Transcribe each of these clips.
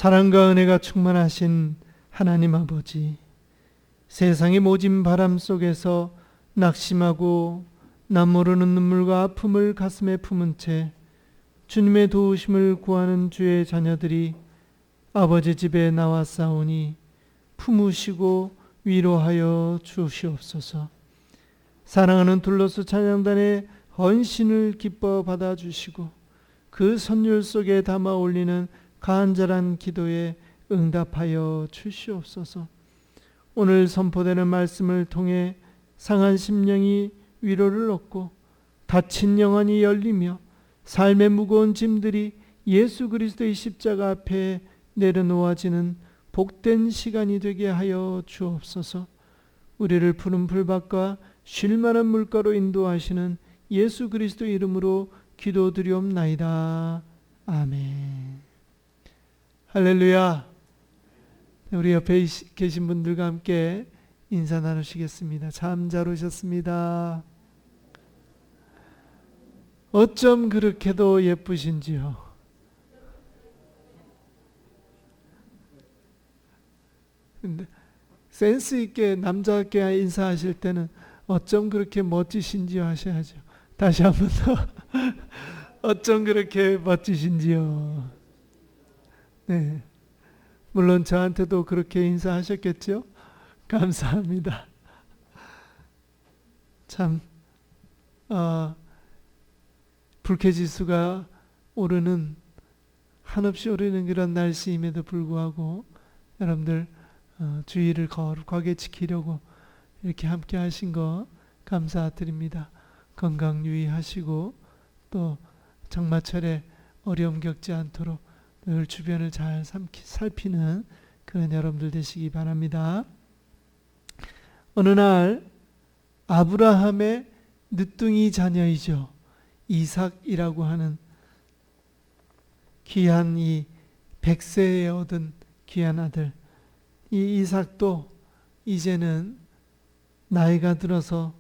사랑과 은혜가 충만하신 하나님 아버지, 세상의 모진 바람 속에서 낙심하고 남 모르는 눈물과 아픔을 가슴에 품은 채 주님의 도우심을 구하는 주의 자녀들이 아버지 집에 나왔사오니 품으시고 위로하여 주시옵소서. 사랑하는 둘러스 찬양단의 헌신을 기뻐 받아주시고 그 선율 속에 담아 올리는 간절한 기도에 응답하여 주시옵소서. 오늘 선포되는 말씀을 통해 상한 심령이 위로를 얻고 다친 영혼이 열리며 삶의 무거운 짐들이 예수 그리스도의 십자가 앞에 내려놓아지는 복된 시간이 되게 하여 주옵소서. 우리를 푸른 풀밭과 쉴만한 물가로 인도하시는 예수 그리스도 이름으로 기도드리옵나이다. 아멘. 할렐루야. 우리 옆에 계신 분들과 함께 인사 나누시겠습니다. 참 잘 오셨습니다. 어쩜 그렇게도 예쁘신지요. 근데 센스 있게 남자께 인사하실 때는 어쩜 그렇게 멋지신지요 하셔야죠. 다시 한 번 더. 어쩜 그렇게 멋지신지요. 네. 물론 저한테도 그렇게 인사하셨겠죠? 감사합니다. 참 불쾌지수가 오르는, 한없이 오르는 그런 날씨임에도 불구하고 여러분들 주의를 거룩하게 지키려고 이렇게 함께 하신 거 감사드립니다. 건강 유의하시고 또 장마철에 어려움 겪지 않도록 늘 주변을 잘 살피는 그런 여러분들 되시기 바랍니다. 어느 날 아브라함의 늦둥이 자녀이죠. 이삭이라고 하는 귀한 이 100세에 얻은 귀한 아들, 이 이삭도 이제는 나이가 들어서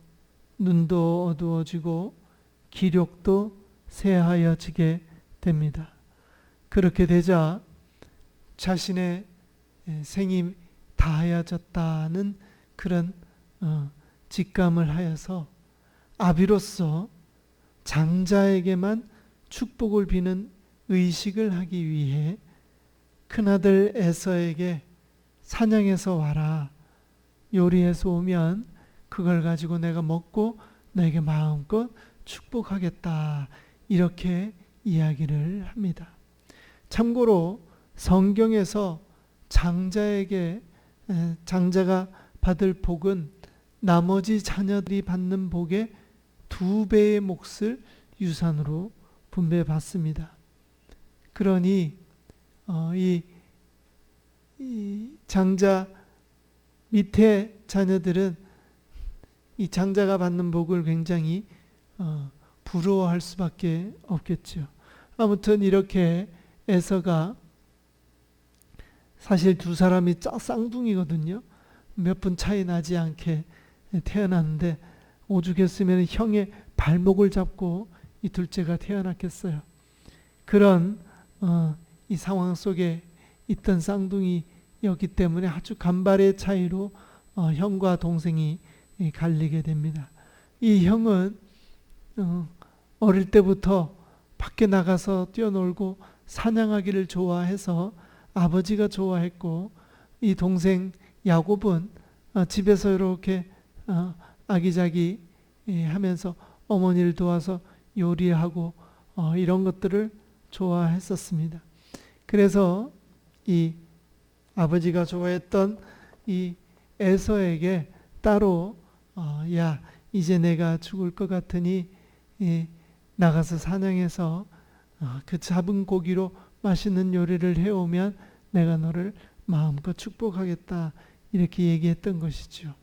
눈도 어두워지고 기력도 쇠하여지게 됩니다. 그렇게 되자 자신의 생이 다하여졌다는 그런 직감을 하여서 아비로서 장자에게만 축복을 비는 의식을 하기 위해 큰아들 에서에게 사냥해서 와라, 요리해서 오면 그걸 가지고 내가 먹고 너에게 마음껏 축복하겠다, 이렇게 이야기를 합니다. 참고로 성경에서 장자가 받을 복은 나머지 자녀들이 받는 복의 2배의 몫을 유산으로 분배받습니다. 그러니 이 장자 밑에 자녀들은 이 장자가 받는 복을 굉장히 부러워할 수밖에 없겠죠. 아무튼 이렇게 에서가, 사실 두 사람이 쌍둥이거든요. 몇 분 차이 나지 않게 태어났는데 오죽했으면 형의 발목을 잡고 이 둘째가 태어났겠어요. 그런 이 상황 속에 있던 쌍둥이였기 때문에 아주 간발의 차이로 형과 동생이 갈리게 됩니다. 이 형은 어릴 때부터 밖에 나가서 뛰어놀고 사냥하기를 좋아해서 아버지가 좋아했고, 이 동생 야곱은 집에서 이렇게 아기자기 하면서 어머니를 도와서 요리하고 이런 것들을 좋아했었습니다. 그래서 이 아버지가 좋아했던 이 에서에게 따로 야, 이제 내가 죽을 것 같으니 나가서 사냥해서 그 잡은 고기로 맛있는 요리를 해오면 내가 너를 마음껏 축복하겠다, 이렇게 얘기했던 것이죠.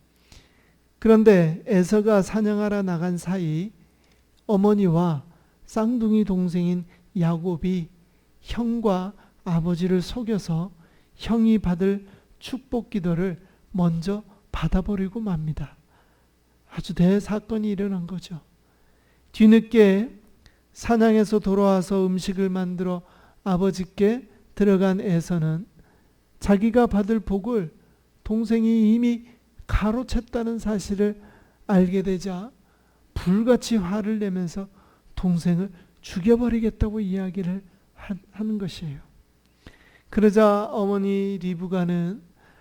그런데 에서가 사냥하러 나간 사이 어머니와 쌍둥이 동생인 야곱이 형과 아버지를 속여서 형이 받을 축복 기도를 먼저 받아버리고 맙니다. 아주 대사건이 일어난 거죠. 뒤늦게 사냥에서 돌아와서 음식을 만들어 아버지께 들어간 에서는 자기가 받을 복을 동생이 이미 가로챘다는 사실을 알게 되자 불같이 화를 내면서 동생을 죽여버리겠다고 이야기를 하는 것이에요. 그러자 어머니 리브가는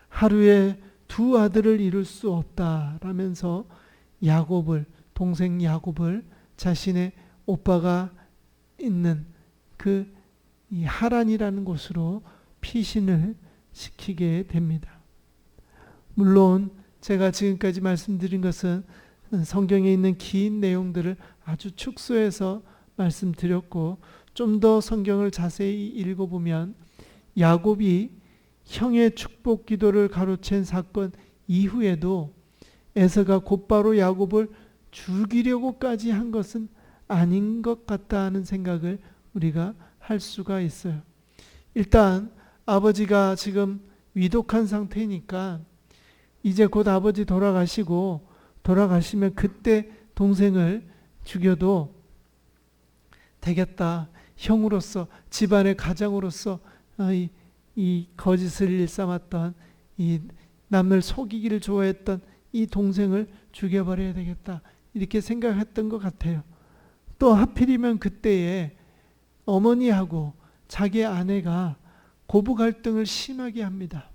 하루에 2 아들을 이룰 수 없다라면서 동생 야곱을 자신의 오빠가 있는 이 하란이라는 곳으로 피신을 시키게 됩니다. 물론 제가 지금까지 말씀드린 것은 성경에 있는 긴 내용들을 아주 축소해서 말씀드렸고, 좀 더 성경을 자세히 읽어보면 야곱이 형의 축복 기도를 가로챈 사건 이후에도 에서가 곧바로 야곱을 죽이려고까지 한 것은 아닌 것 같다 하는 생각을 우리가 할 수가 있어요. 일단 아버지가 지금 위독한 상태니까 이제 곧 아버지 돌아가시면 그때 동생을 죽여도 되겠다. 형으로서, 집안의 가장으로서 이 거짓을 일삼았던, 이 남을 속이기를 좋아했던 이 동생을 죽여버려야 되겠다. 이렇게 생각했던 것 같아요. 또 하필이면 그때에 어머니하고 자기 아내가 고부 갈등을 심하게 합니다.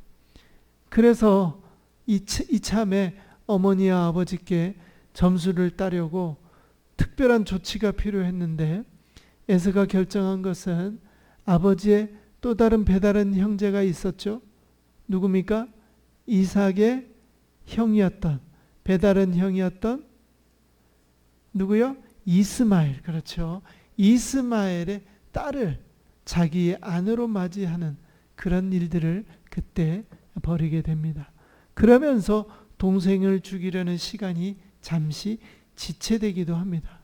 그래서 이참에 어머니와 아버지께 점수를 따려고 특별한 조치가 필요했는데, 에서가 결정한 것은 아버지의 또 다른 배다른 형제가 있었죠. 누굽니까? 이삭의 형이었던, 배다른 형이었던 누구요? 이스마엘. 그렇죠. 이스마엘의 딸을 자기의 아내로 맞이하는 그런 일들을 그때 벌이게 됩니다. 그러면서 동생을 죽이려는 시간이 잠시 지체되기도 합니다.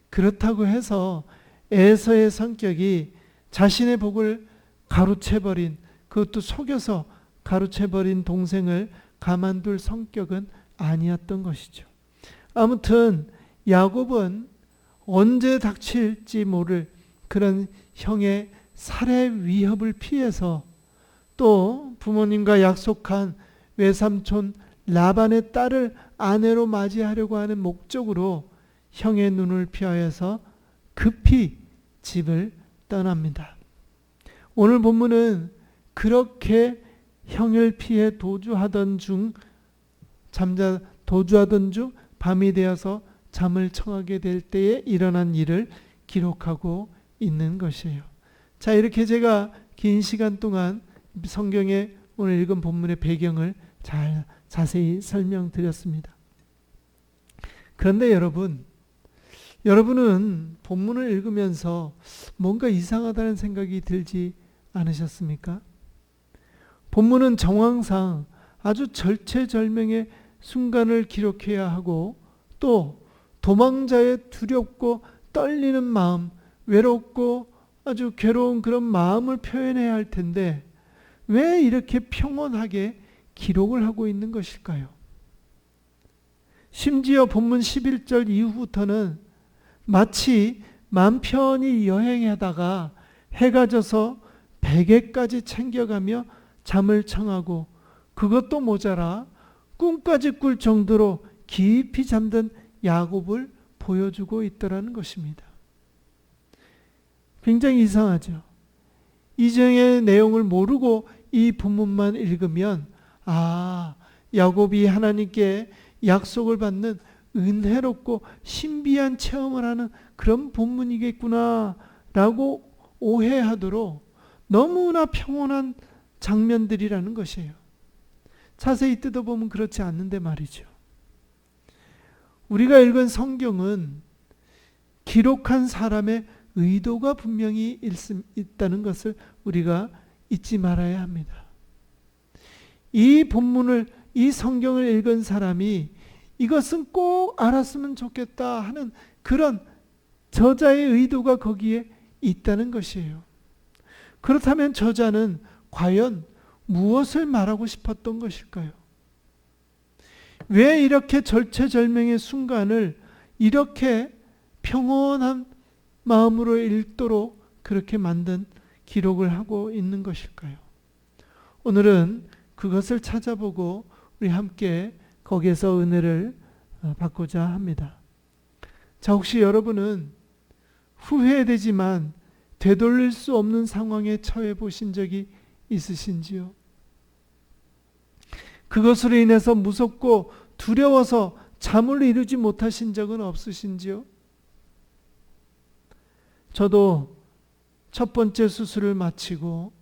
그렇다고 해서 에서의 성격이 자신의 복을 가로채버린, 그것도 속여서 가로채버린 동생을 가만둘 성격은 아니었던 것이죠. 아무튼 야곱은 언제 닥칠지 모를 그런 형의 살해 위협을 피해서, 또 부모님과 약속한 외삼촌 라반의 딸을 아내로 맞이하려고 하는 목적으로 형의 눈을 피하여서 급히 집을 떠납니다. 오늘 본문은 그렇게 형을 피해 도주하던 중 밤이 되어서 잠을 청하게 될 때에 일어난 일을 기록하고 있는 것이에요. 자, 이렇게 제가 긴 시간 동안 성경에 오늘 읽은 본문의 배경을 자세히 설명드렸습니다. 그런데 여러분은 본문을 읽으면서 뭔가 이상하다는 생각이 들지 않으셨습니까? 본문은 정황상 아주 절체절명의 순간을 기록해야 하고, 또 도망자의 두렵고 떨리는 마음, 외롭고 아주 괴로운 그런 마음을 표현해야 할 텐데 왜 이렇게 평온하게 기록을 하고 있는 것일까요? 심지어 본문 11절 이후부터는 마치 맘 편히 여행하다가 해가 져서 베개까지 챙겨가며 잠을 청하고, 그것도 모자라 꿈까지 꿀 정도로 깊이 잠든 야곱을 보여주고 있더라는 것입니다. 굉장히 이상하죠. 이전의 내용을 모르고 이 본문만 읽으면 야곱이 하나님께 약속을 받는 은혜롭고 신비한 체험을 하는 그런 본문이겠구나 라고 오해하도록 너무나 평온한 장면들이라는 것이에요. 자세히 뜯어보면 그렇지 않는데 말이죠. 우리가 읽은 성경은 기록한 사람의 의도가 분명히 있다는 것을 우리가 잊지 말아야 합니다. 이 본문을, 이 성경을 읽은 사람이 이것은 꼭 알았으면 좋겠다 하는 그런 저자의 의도가 거기에 있다는 것이에요. 그렇다면 저자는 과연 무엇을 말하고 싶었던 것일까요? 왜 이렇게 절체절명의 순간을 이렇게 평온한 마음으로 읽도록 그렇게 만든 기록을 하고 있는 것일까요? 오늘은 그것을 찾아보고 우리 함께 거기에서 은혜를 받고자 합니다. 자, 혹시 여러분은 후회되지만 되돌릴 수 없는 상황에 처해 보신 적이 있으신지요? 그것으로 인해서 무섭고 두려워서 잠을 이루지 못하신 적은 없으신지요? 저도 첫 번째 수술을 마치고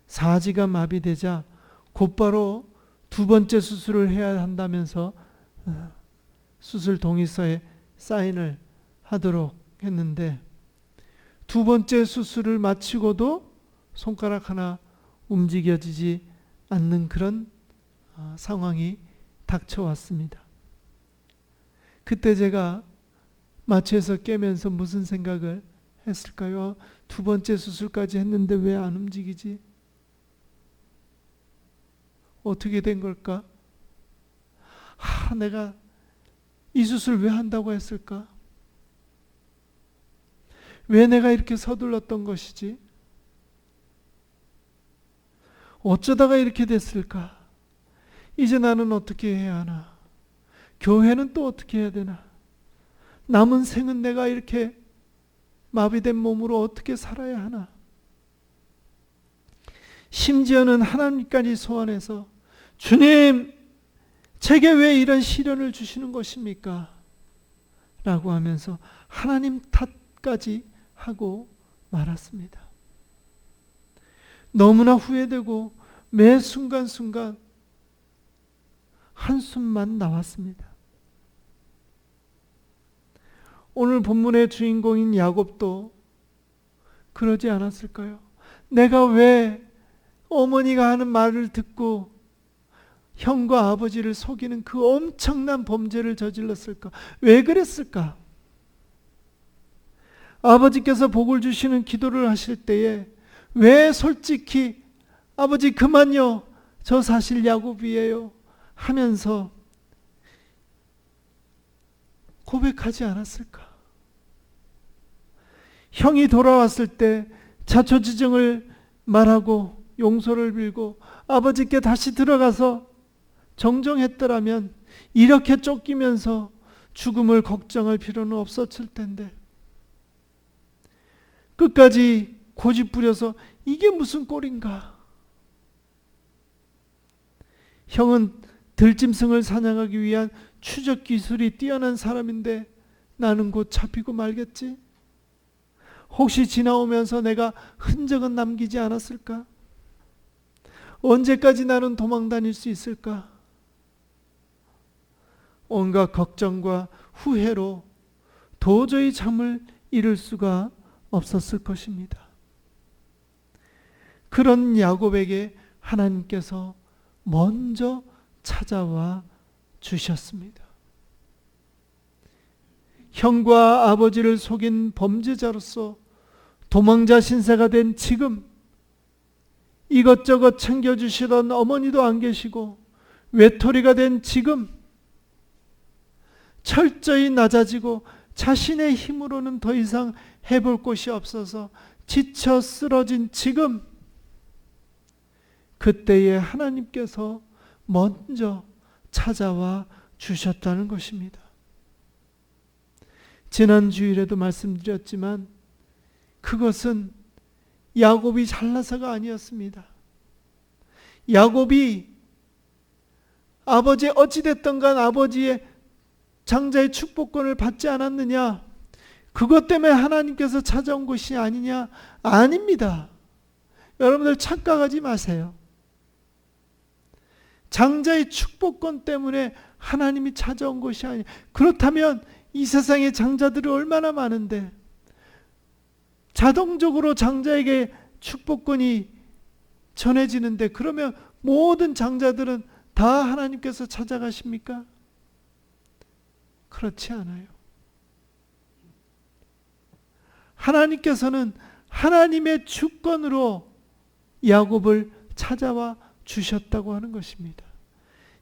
사지가 마비되자 곧바로 두 번째 수술을 해야 한다면서 수술 동의서에 사인을 하도록 했는데, 두 번째 수술을 마치고도 손가락 하나 움직여지지 않는 그런 상황이 닥쳐왔습니다. 그때 제가 마취해서 깨면서 무슨 생각을 했을까요? 두 번째 수술까지 했는데 왜 안 움직이지? 어떻게 된 걸까? 내가 이 수술 왜 한다고 했을까? 왜 내가 이렇게 서둘렀던 것이지? 어쩌다가 이렇게 됐을까? 이제 나는 어떻게 해야 하나? 교회는 또 어떻게 해야 되나? 남은 생은 내가 이렇게 마비된 몸으로 어떻게 살아야 하나? 심지어는 하나님까지 소환해서 주님, 제게 왜 이런 시련을 주시는 것입니까? 라고 하면서 하나님 탓까지 하고 말았습니다. 너무나 후회되고 매 순간순간 한숨만 나왔습니다. 오늘 본문의 주인공인 야곱도 그러지 않았을까요? 내가 왜 어머니가 하는 말을 듣고 형과 아버지를 속이는 그 엄청난 범죄를 저질렀을까? 왜 그랬을까? 아버지께서 복을 주시는 기도를 하실 때에 왜 솔직히 아버지 그만요, 저 사실 야곱이에요 하면서 고백하지 않았을까? 형이 돌아왔을 때 자초지정을 말하고 용서를 빌고 아버지께 다시 들어가서 정정했더라면 이렇게 쫓기면서 죽음을 걱정할 필요는 없었을 텐데, 끝까지 고집부려서 이게 무슨 꼴인가? 형은 들짐승을 사냥하기 위한 추적 기술이 뛰어난 사람인데 나는 곧 잡히고 말겠지? 혹시 지나오면서 내가 흔적은 남기지 않았을까? 언제까지 나는 도망 다닐 수 있을까? 온갖 걱정과 후회로 도저히 잠을 이룰 수가 없었을 것입니다. 그런 야곱에게 하나님께서 먼저 찾아와 주셨습니다. 형과 아버지를 속인 범죄자로서 도망자 신세가 된 지금, 이것저것 챙겨주시던 어머니도 안 계시고 외톨이가 된 지금, 철저히 낮아지고 자신의 힘으로는 더 이상 해볼 곳이 없어서 지쳐 쓰러진 지금, 그때에 하나님께서 먼저 찾아와 주셨다는 것입니다. 지난 주일에도 말씀드렸지만 그것은 야곱이 잘나서가 아니었습니다. 야곱이 아버지 어찌됐든 간 아버지의 장자의 축복권을 받지 않았느냐, 그것 때문에 하나님께서 찾아온 것이 아니냐? 아닙니다. 여러분들 착각하지 마세요. 장자의 축복권 때문에 하나님이 찾아온 것이 아니에요. 그렇다면 이 세상에 장자들이 얼마나 많은데 자동적으로 장자에게 축복권이 전해지는데, 그러면 모든 장자들은 다 하나님께서 찾아가십니까? 그렇지 않아요. 하나님께서는 하나님의 주권으로 야곱을 찾아와 주셨다고 하는 것입니다.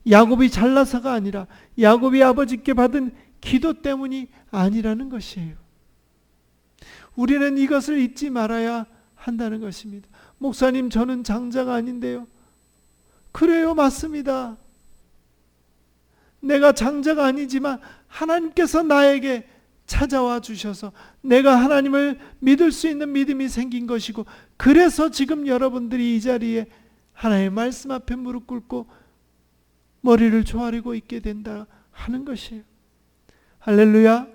야곱이 잘나서가 아니라 야곱이 아버지께 받은 기도 때문이 아니라는 것이에요. 우리는 이것을 잊지 말아야 한다는 것입니다. 목사님, 저는 장자가 아닌데요. 그래요, 맞습니다. 내가 장자가 아니지만 하나님께서 나에게 찾아와 주셔서 내가 하나님을 믿을 수 있는 믿음이 생긴 것이고, 그래서 지금 여러분들이 이 자리에 하나님의 말씀 앞에 무릎 꿇고 머리를 조아리고 있게 된다 하는 것이에요. 할렐루야.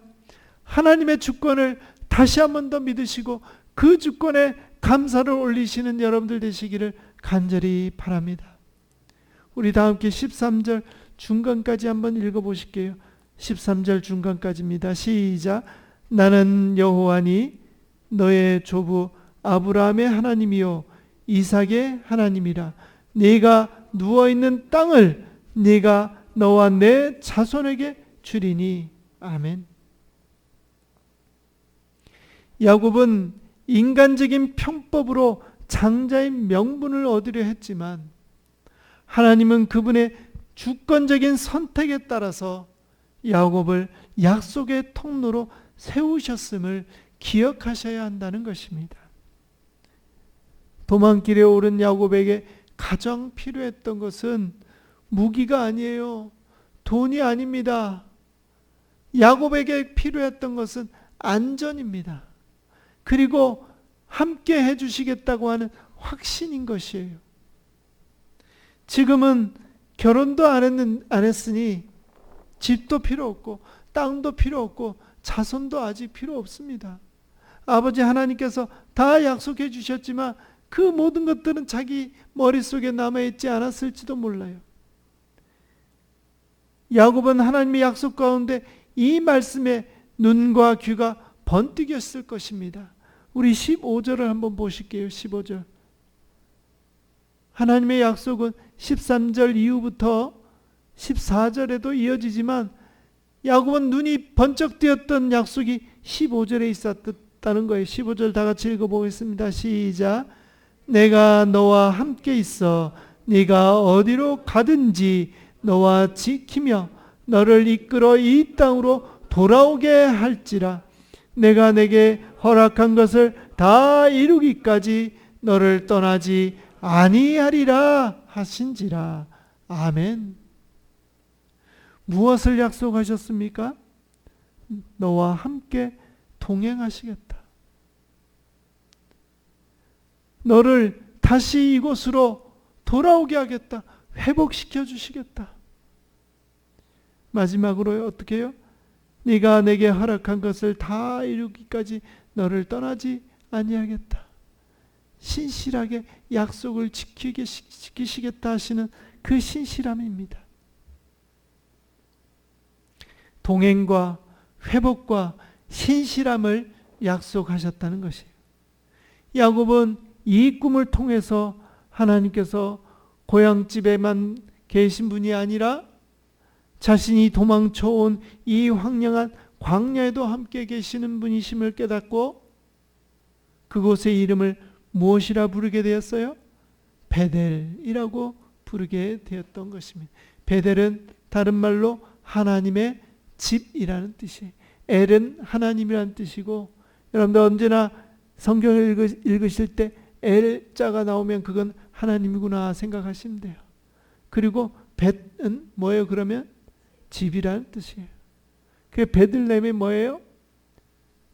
하나님의 주권을 다시 한 번 더 믿으시고 그 주권에 감사를 올리시는 여러분들 되시기를 간절히 바랍니다. 우리 다 함께 13절 중간까지 한번 읽어보실게요. 13절 중간까지입니다. 시작. 나는 여호와니 너의 조부 아브라함의 하나님이요 이삭의 하나님이라. 네가 누워있는 땅을 네가 너와 내 자손에게 주리니. 아멘. 야곱은 인간적인 편법으로 장자의 명분을 얻으려 했지만 하나님은 그분의 주권적인 선택에 따라서 야곱을 약속의 통로로 세우셨음을 기억하셔야 한다는 것입니다. 도망길에 오른 야곱에게 가장 필요했던 것은 무기가 아니에요. 돈이 아닙니다. 야곱에게 필요했던 것은 안전입니다. 그리고 함께 해주시겠다고 하는 확신인 것이에요. 지금은 결혼도 안 했으니 집도 필요 없고 땅도 필요 없고 자손도 아직 필요 없습니다. 아버지 하나님께서 다 약속해 주셨지만 그 모든 것들은 자기 머릿속에 남아있지 않았을지도 몰라요. 야곱은 하나님의 약속 가운데 이 말씀에 눈과 귀가 번뜩였을 것입니다. 우리 15절을 한번 보실게요. 15절. 하나님의 약속은 13절 이후부터 14절에도 이어지지만 야곱은 눈이 번쩍 뜨였던 약속이 15절에 있었다는 거예요. 15절 다 같이 읽어보겠습니다. 시작. 내가 너와 함께 있어 네가 어디로 가든지 너와 지키며 너를 이끌어 이 땅으로 돌아오게 할지라. 내가 내게 허락한 것을 다 이루기까지 너를 떠나지 아니하리라 하신지라. 아멘. 무엇을 약속하셨습니까? 너와 함께 동행하시겠다. 너를 다시 이곳으로 돌아오게 하겠다. 회복시켜 주시겠다. 마지막으로 어떻게 해요? 네가 내게 허락한 것을 다 이루기까지 너를 떠나지 아니하겠다. 신실하게 약속을 지키시겠다 하시는 그 신실함입니다. 동행과 회복과 신실함을 약속하셨다는 것이에요. 야곱은 이 꿈을 통해서 하나님께서 고향집에만 계신 분이 아니라 자신이 도망쳐온 이 황량한 광야에도 함께 계시는 분이심을 깨닫고 그곳의 이름을 무엇이라 부르게 되었어요? 베델이라고 부르게 되었던 것입니다. 베델은 다른 말로 하나님의 집이라는 뜻이에요. 엘은 하나님이라는 뜻이고, 여러분들 언제나 성경을 읽으실 때 엘자가 나오면 그건 하나님이구나 생각하시면 돼요. 그리고 벳은 뭐예요? 그러면 집이라는 뜻이에요. 그 베들레헴이 뭐예요?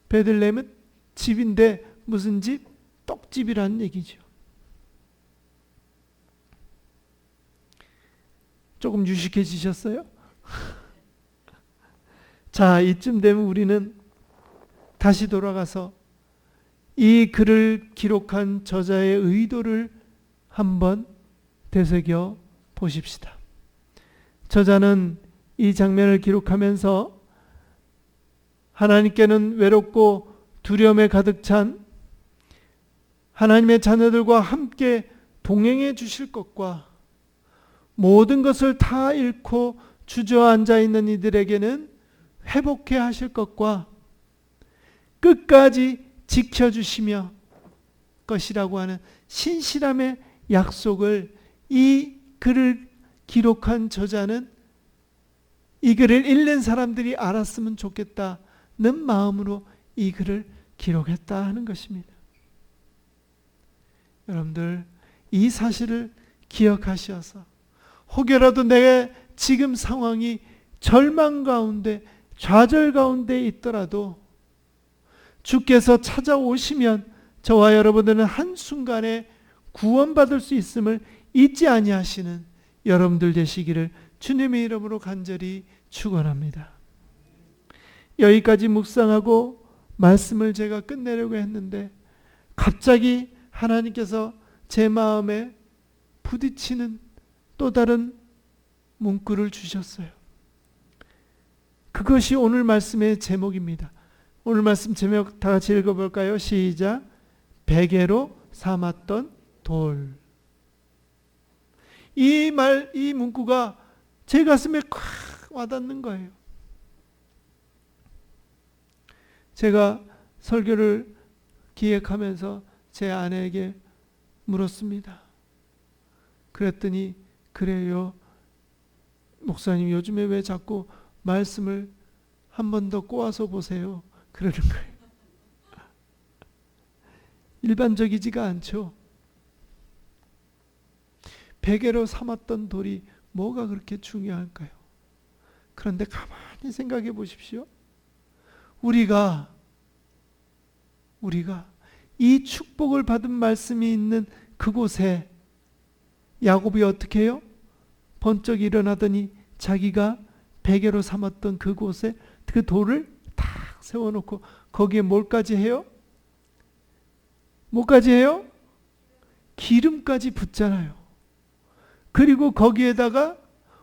베들레헴은 집인데 무슨 집? 떡집이라는 얘기죠. 조금 유식해지셨어요? 자, 이쯤 되면 우리는 다시 돌아가서 이 글을 기록한 저자의 의도를 한번 되새겨 보십시다. 저자는 이 장면을 기록하면서 하나님께는 외롭고 두려움에 가득 찬 하나님의 자녀들과 함께 동행해 주실 것과 모든 것을 다 잃고 주저앉아 있는 이들에게는 회복해 하실 것과 끝까지 지켜주시며 것이라고 하는 신실함의 약속을 이 글을 기록한 저자는 이 글을 읽는 사람들이 알았으면 좋겠다는 마음으로 이 글을 기록했다 하는 것입니다. 여러분들 이 사실을 기억하셔서 혹여라도 내 지금 상황이 절망 가운데 좌절 가운데 있더라도 주께서 찾아오시면 저와 여러분들은 한순간에 구원받을 수 있음을 잊지 아니하시는 여러분들 되시기를 주님의 이름으로 간절히 축원합니다. 여기까지 묵상하고 말씀을 제가 끝내려고 했는데 갑자기 하나님께서 제 마음에 부딪히는 또 다른 문구를 주셨어요. 그것이 오늘 말씀의 제목입니다. 오늘 말씀 제목 다 같이 읽어볼까요? 시작. 베개로 삼았던 돌. 이 문구가 제 가슴에 콱 와닿는 거예요. 제가 설교를 기획하면서 제 아내에게 물었습니다. 그랬더니 그래요. 목사님 요즘에 왜 자꾸 말씀을 한 번 더 꼬아서 보세요. 그러는 거예요. 일반적이지가 않죠. 베개로 삼았던 돌이 뭐가 그렇게 중요할까요? 그런데 가만히 생각해 보십시오. 우리가 이 축복을 받은 말씀이 있는 그곳에 야곱이 어떻게 해요? 번쩍 일어나더니 자기가 베개로 삼았던 그곳에 그 돌을 탁 세워놓고 거기에 뭘까지 해요? 뭐까지 해요? 기름까지 붓잖아요. 그리고 거기에다가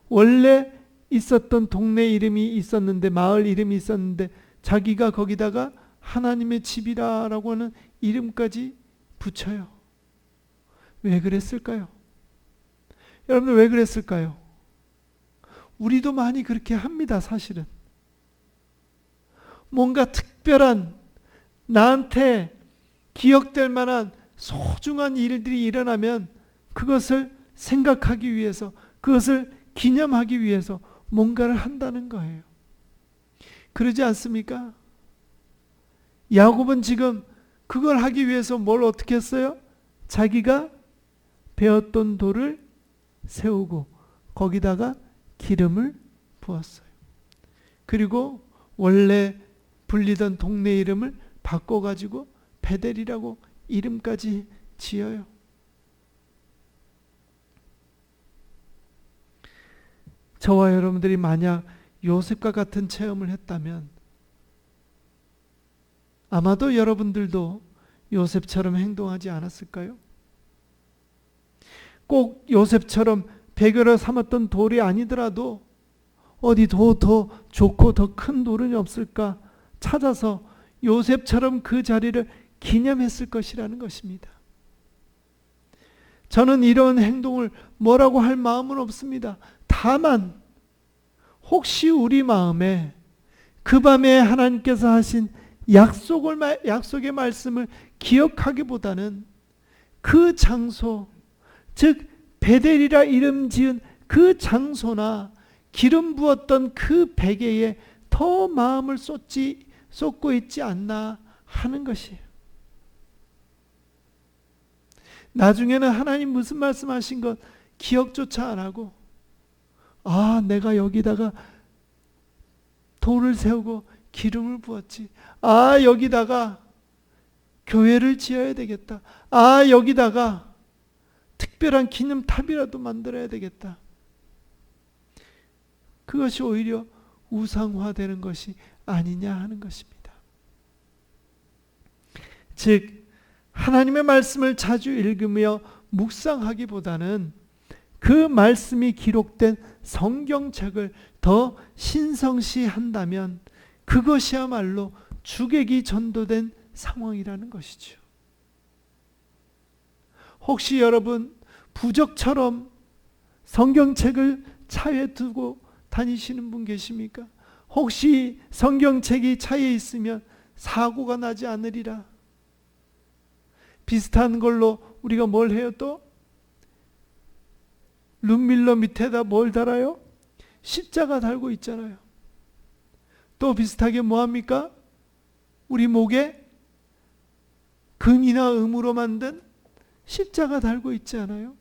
원래 있었던 동네 이름이 있었는데, 마을 이름이 있었는데 자기가 거기다가 하나님의 집이라고 하는 이름까지 붙여요. 왜 그랬을까요? 여러분들 왜 그랬을까요? 우리도 많이 그렇게 합니다. 사실은 뭔가 특별한 나한테 기억될 만한 소중한 일들이 일어나면 그것을 생각하기 위해서, 그것을 기념하기 위해서 뭔가를 한다는 거예요. 그러지 않습니까? 야곱은 지금 그걸 하기 위해서 뭘 어떻게 했어요? 자기가 베었던 돌을 세우고 거기다가 기름을 부었어요. 그리고 원래 불리던 동네 이름을 바꿔가지고 베델이라고 이름까지 지어요. 저와 여러분들이 만약 요셉과 같은 체험을 했다면 아마도 여러분들도 요셉처럼 행동하지 않았을까요? 꼭 요셉처럼 베개로 삼았던 돌이 아니더라도 어디 더 좋고 더 큰 돌은 없을까 찾아서 요셉처럼 그 자리를 기념했을 것이라는 것입니다. 저는 이런 행동을 뭐라고 할 마음은 없습니다. 다만 혹시 우리 마음에 그 밤에 하나님께서 하신 약속의 말씀을 기억하기보다는 그 장소, 즉 베델이라 이름 지은 그 장소나 기름 부었던 그 베개에 더 마음을 쏟고 있지 않나 하는 것이에요. 나중에는 하나님 무슨 말씀하신 것 기억조차 안 하고, 내가 여기다가 돌을 세우고 기름을 부었지. 여기다가 교회를 지어야 되겠다. 여기다가 특별한 기념탑이라도 만들어야 되겠다. 그것이 오히려 우상화되는 것이 아니냐 하는 것입니다. 즉 하나님의 말씀을 자주 읽으며 묵상하기보다는 그 말씀이 기록된 성경책을 더 신성시한다면 그것이야말로 주객이 전도된 상황이라는 것이죠. 혹시 여러분 부적처럼 성경책을 차에 두고 다니시는 분 계십니까? 혹시 성경책이 차에 있으면 사고가 나지 않으리라. 비슷한 걸로 우리가 뭘 해요 또? 룸밀러 밑에다 뭘 달아요? 십자가 달고 있잖아요. 또 비슷하게 뭐합니까? 우리 목에 금이나 은으로 만든 십자가 달고 있지 않아요?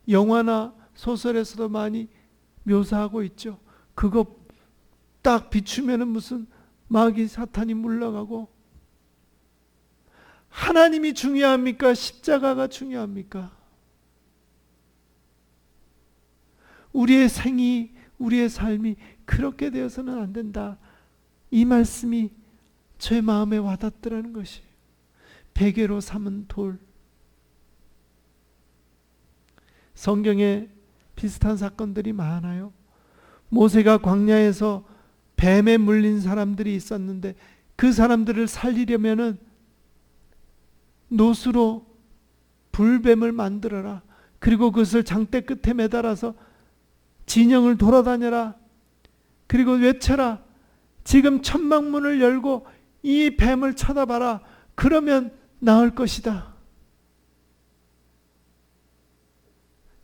영화나 소설에서도 많이 묘사하고 있죠. 그거 딱 비추면은 무슨 마귀 사탄이 물러가고. 하나님이 중요합니까? 십자가가 중요합니까? 우리의 생이, 우리의 삶이 그렇게 되어서는 안 된다. 이 말씀이 제 마음에 와닿더라는 것이. 베개로 삼은 돌. 성경에 비슷한 사건들이 많아요. 모세가 광야에서 뱀에 물린 사람들이 있었는데 그 사람들을 살리려면은 노수로 불뱀을 만들어라. 그리고 그것을 장대 끝에 매달아서 진영을 돌아다녀라. 그리고 외쳐라. 지금 천막문을 열고 이 뱀을 쳐다봐라. 그러면 나을 것이다.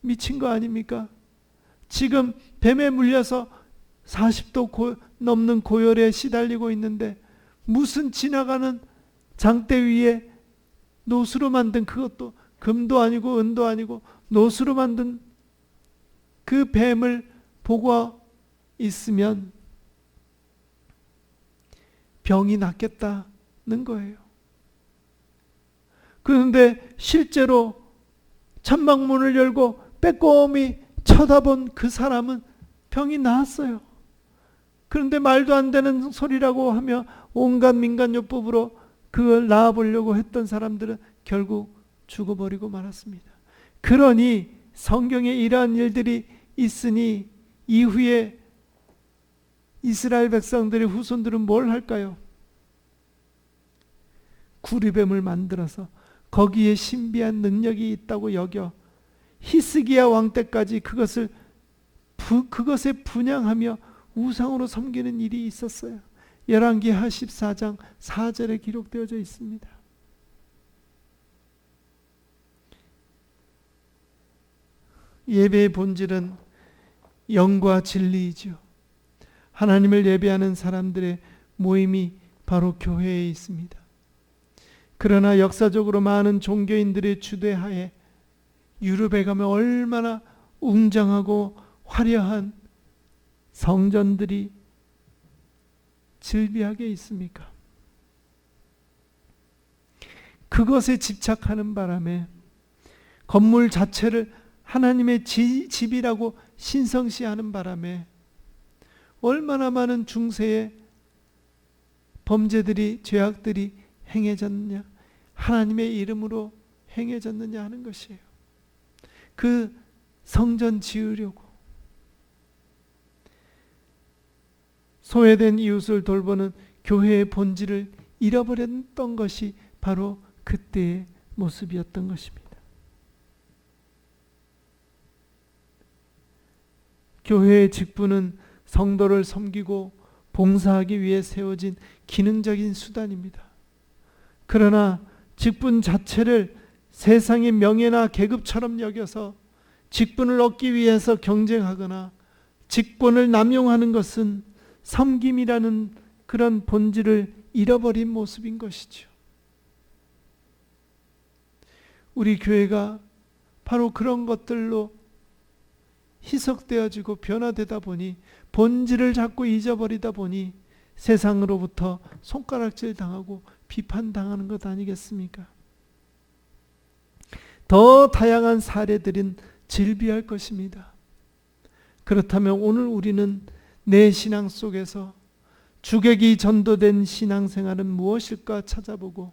미친 거 아닙니까? 지금 뱀에 물려서 40도 넘는 고열에 시달리고 있는데 무슨 지나가는 장대 위에 노수로 만든, 그것도 금도 아니고 은도 아니고 노수로 만든 그 뱀을 보고 있으면 병이 낫겠다는 거예요. 그런데 실제로 천막문을 열고 빼꼼히 쳐다본 그 사람은 병이 나았어요. 그런데 말도 안 되는 소리라고 하며 온갖 민간요법으로 그걸 낳아보려고 했던 사람들은 결국 죽어버리고 말았습니다. 그러니 성경에 이러한 일들이 있으니 이후에 이스라엘 백성들의 후손들은 뭘 할까요? 구리뱀을 만들어서 거기에 신비한 능력이 있다고 여겨 히스기야 왕 때까지 그것에 분향하며 우상으로 섬기는 일이 있었어요. 열왕기하 14장 4절에 기록되어져 있습니다. 예배의 본질은 영과 진리이죠. 하나님을 예배하는 사람들의 모임이 바로 교회에 있습니다. 그러나 역사적으로 많은 종교인들의 주도하에 유럽에 가면 얼마나 웅장하고 화려한 성전들이 즐비하게 있습니까? 그것에 집착하는 바람에 건물 자체를 하나님의 집이라고 신성시하는 바람에 얼마나 많은 중세의 범죄들이, 죄악들이 행해졌느냐, 하나님의 이름으로 행해졌느냐 하는 것이에요. 그 성전 지으려고 소외된 이웃을 돌보는 교회의 본질을 잃어버렸던 것이 바로 그때의 모습이었던 것입니다. 교회의 직분은 성도를 섬기고 봉사하기 위해 세워진 기능적인 수단입니다. 그러나 직분 자체를 세상의 명예나 계급처럼 여겨서 직분을 얻기 위해서 경쟁하거나 직분을 남용하는 것은 섬김이라는 그런 본질을 잃어버린 모습인 것이죠. 우리 교회가 바로 그런 것들로 희석되어지고 변화되다 보니, 본질을 자꾸 잊어버리다 보니 세상으로부터 손가락질 당하고 비판당하는 것 아니겠습니까? 더 다양한 사례들은 질비할 것입니다. 그렇다면 오늘 우리는 내 신앙 속에서 주객이 전도된 신앙생활은 무엇일까 찾아보고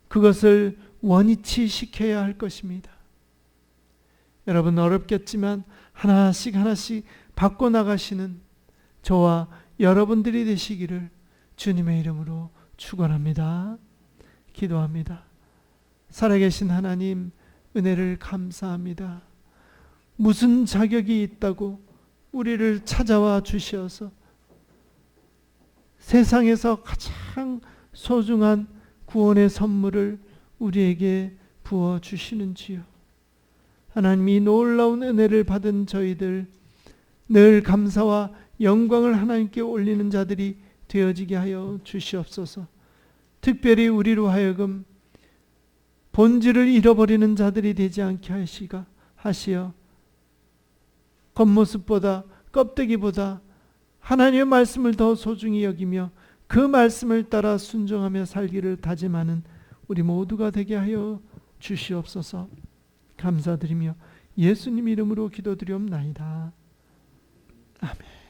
그것을 원위치 시켜야 할 것입니다. 여러분, 어렵겠지만 하나씩 하나씩 바꿔나가시는 저와 여러분들이 되시기를 주님의 이름으로 축원합니다. 기도합니다. 살아계신 하나님, 은혜를 감사합니다. 무슨 자격이 있다고 우리를 찾아와 주셔서 세상에서 가장 소중한 구원의 선물을 우리에게 부어주시는지요. 하나님, 이 놀라운 은혜를 받은 저희들 늘 감사와 영광을 하나님께 올리는 자들이 되어지게 하여 주시옵소서. 특별히 우리로 하여금 본질을 잃어버리는 자들이 되지 않게 하시어 겉모습보다 껍데기보다 하나님의 말씀을 더 소중히 여기며 그 말씀을 따라 순종하며 살기를 다짐하는 우리 모두가 되게 하여 주시옵소서. 감사드리며 예수님 이름으로 기도드리옵나이다. 아멘.